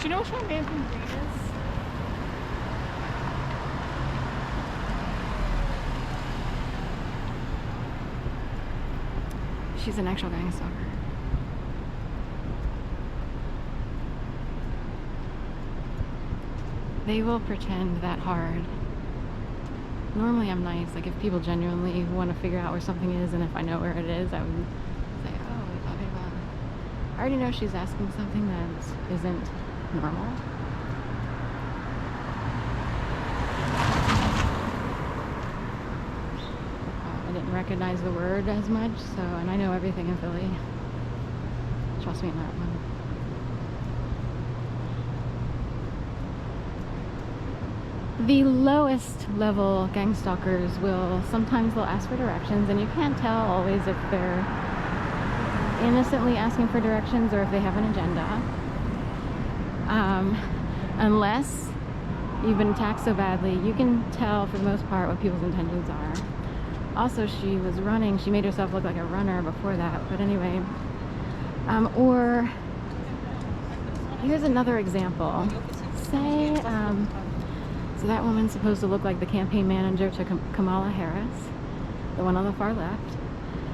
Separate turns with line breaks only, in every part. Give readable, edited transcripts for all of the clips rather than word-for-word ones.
you know which one Venmo Vans is? She's an actual gang stalker. They will pretend that hard. Normally I'm nice, like if people genuinely want to figure out where something is, and if I know where it is, I would say, oh, blah, blah, blah. I already know she's asking something that isn't normal. I didn't recognize the word as much, so, and I know everything in Philly. Trust me on that one. The lowest level gang stalkers will sometimes they'll ask for directions, and you can't tell always if they're innocently asking for directions or if they have an agenda. Unless you've been attacked so badly, you can tell for the most part what people's intentions are. Also, she was running. She made herself look like a runner before that, but anyway. Or here's another example. Say, so that woman's supposed to look like the campaign manager to Kamala Harris, the one on the far left.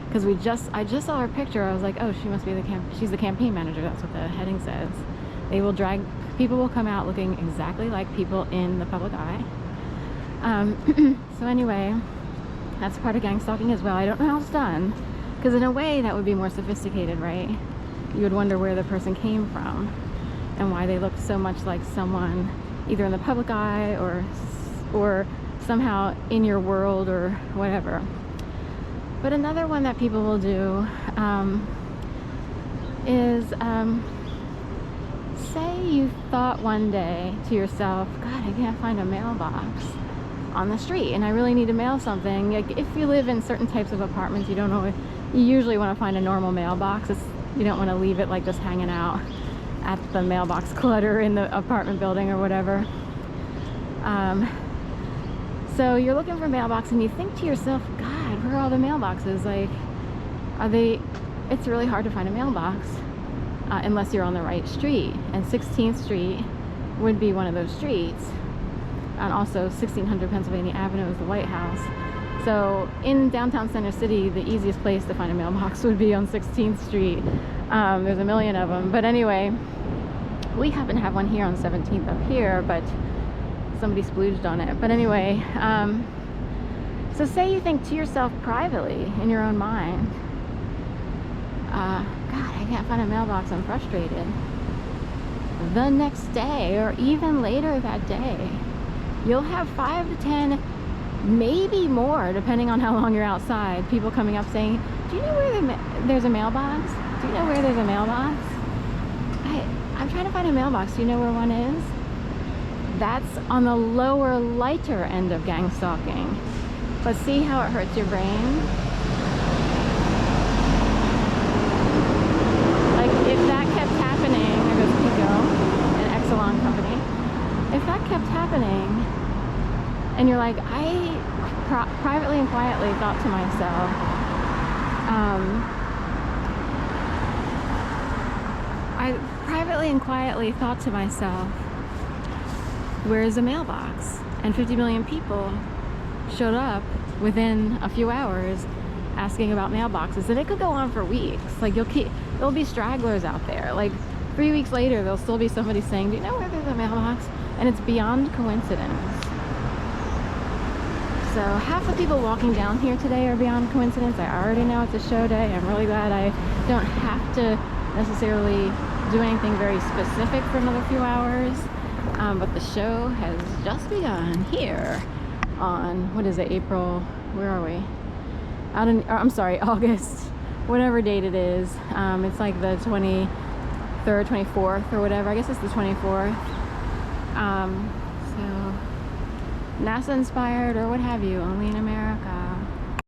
Because I just saw her picture. I was like, oh, she must be she's the campaign manager. That's what the heading says. People will come out looking exactly like people in the public eye. So anyway, that's part of gang stalking as well. I don't know how it's done, because in a way that would be more sophisticated, right? You would wonder where the person came from and why they looked so much like someone either in the public eye or somehow in your world or whatever. But another one that people will do is say you thought one day to yourself, God, I can't find a mailbox on the street and I really need to mail something. Like if you live in certain types of apartments, you don't know, you usually want to find a normal mailbox. You don't want to leave it like just hanging out at the mailbox clutter in the apartment building or whatever. So you're looking for a mailbox and you think to yourself, God, where are all the mailboxes? Like, it's really hard to find a mailbox unless you're on the right street. And 16th Street would be one of those streets. And also 1600 Pennsylvania Avenue is the White House. So in downtown Center City, the easiest place to find a mailbox would be on 16th Street. There's a million of them. But anyway, we happen to have one here on 17th up here, but somebody splooged on it. But anyway, so say you think to yourself privately in your own mind, God, I can't find a mailbox, I'm frustrated. The next day, or even later that day, you'll have 5 to 10, maybe more, depending on how long you're outside, people coming up saying, do you know where there's a mailbox? Do you know where there's a mailbox? I'm trying to find a mailbox. Do you know where one is? That's on the lower, lighter end of gang stalking. But see how it hurts your brain? Like, if that kept happening, there goes Pico, an Exelon company. If that kept happening, and you're like, I privately and quietly thought to myself, where's a mailbox? And 50 million people showed up within a few hours asking about mailboxes, and it could go on for weeks. Like there'll be stragglers out there. Like 3 weeks later, there'll still be somebody saying, do you know where there's a mailbox? And it's beyond coincidence. So half the people walking down here today are beyond coincidence. I already know it's a show day. I'm really glad I don't have to necessarily do anything very specific for another few hours. But the show has just begun here on, what is it, April, where are we? I'm sorry, August, whatever date it is. It's like the 23rd, 24th or whatever. I guess it's the 24th. So NASA inspired or what have you, only in America.